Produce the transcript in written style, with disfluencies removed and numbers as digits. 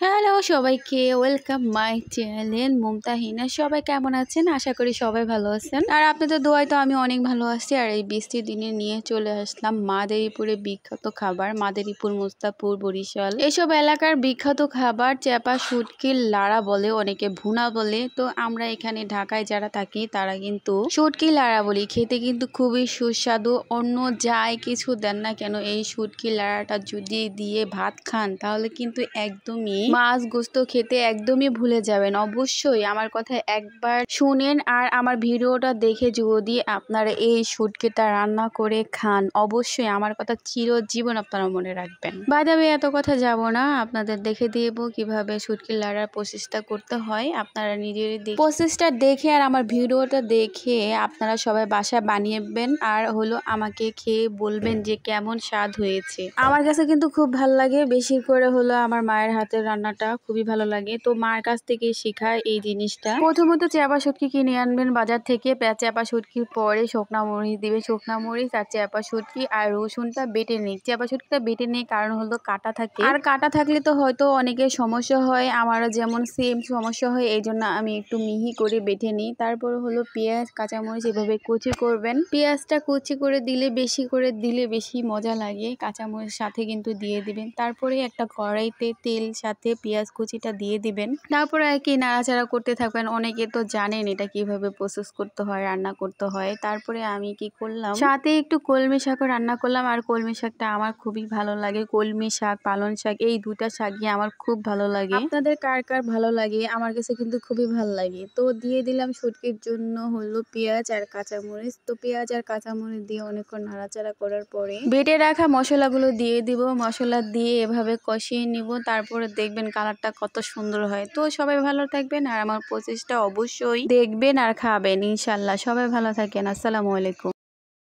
Hello সবাইকে welcome my channel Mumtahina. সবাই কেমন আছেন? আশা করি সবাই ভালো আছেন। আর আপনাদের দোয়ায় তো আমি অনেক ভালো আছি। আর এই বৃষ্টির দিনে নিয়ে চলে আসলাম মাদারীপুরে বিখ্যাত খাবার, মাদারীপুর, মুস্তাপুর, বরিশাল এসব এলাকার বিখ্যাত খাবার চেপা শুটকির লাড়া বলে, অনেকে ভুনা বলে। তো আমরা এখানে ঢাকায় যারা থাকি তারা কিন্তু শুটকি লাড়া বলি। খেতে কিন্তু খুবই সুস্বাদু। অন্য যাই কিছু দেন না কেন, এই শুটকি লাড়াটা যদি দিয়ে ভাত খান তাহলে কিন্তু একদমই মাছ গোস্ত খেতে একদমই ভুলে যাবেন। অবশ্যই আমার কথা একবার শুনেন আর আমার ভিডিওটা দেখে যদি আপনারা এই শুটকিটা রান্না করে খান, অবশ্যই আমার কথা চিরজীবন আপনারা মনে রাখবেন। বাই দ্য ওয়ে, এত কথা যাব না, আপনাদের দেখে দিব কিভাবে শুটকির লাড়ার প্রসেসটা করতে হয়। আপনারা নিজেরই প্রসেসটা দেখে আর আমার ভিডিওটা দেখে আপনারা সবাই বাসায় বানিয়েবেন আর আমাকে খেয়ে বলবেন যে কেমন স্বাদ হয়েছে। আমার কাছে কিন্তু খুব ভালো লাগে, বেশি করে আমার মায়ের হাতের রান্নাটা খুবই ভালো লাগে। তো মার কাছ থেকে শেখায় এই জিনিসটা। প্রথমত চেপা শুটকি কিনে আনবেন বাজার থেকে। চেপা শুটকির পরে শুকনা মরিচ দিবে, শুকনা মরিচ আর চেপা শুটকি আর রসুনটা বেটে নেই। চেপা শুটকিটা বেটে নেই কারণ কাটা থাকে, আর কাটা থাকলে তো হয়তো অনেকের সমস্যা হয়, আমারও যেমন সেম সমস্যা হয়, এই জন্য আমি একটু মিহি করে বেটে নিই। তারপর পেঁয়াজ কাঁচামরিচ এভাবে কুচি করবেন। পেঁয়াজটা কুচি করে দিলে বেশি মজা লাগে, কাঁচামরিচ সাথে কিন্তু দিয়ে দিবেন। তারপরে একটা কড়াইতে তেল সাথে পেঁয়াজ কুচিটা দিয়ে দিবেন। তারপরে আর কি নাড়াচাড়া করতে থাকবেন। অনেকে তো জানেন এটা কিভাবে প্রসেস করতে হয়, রান্না করতে হয়। তারপরে আমি কি করলাম, সাথে একটু কলমি শাকও রান্না করলাম। আর কলমি শাকটা আমার খুবই ভালো লাগে। কলমি শাক, পালং শাক, এই দুটা শাকই আমার খুব ভালো লাগে। আপনাদের কার কার ভালো লাগে? আমার কাছে কিন্তু খুবই ভালো লাগে। তো দিয়ে দিলাম শুটকির জন্য পেঁয়াজ আর কাঁচামরিচ। তো পেঁয়াজ আর কাঁচামরিচ দিয়ে অনেকক্ষণ নাড়াচাড়া করার পরে বেটে রাখা মশলাগুলো দিয়ে দিব। মশলা দিয়ে এভাবে কষিয়ে নিব। তারপরে দেখবেন কালারটা কত সুন্দর হয়। তো সবাই ভালো থাকবেন আর আমার প্রচেষ্টা অবশ্যই দেখবেন আর খাবেন ইনশাল্লাহ। সবাই ভালো থাকেন। আসসালামু আলাইকুম।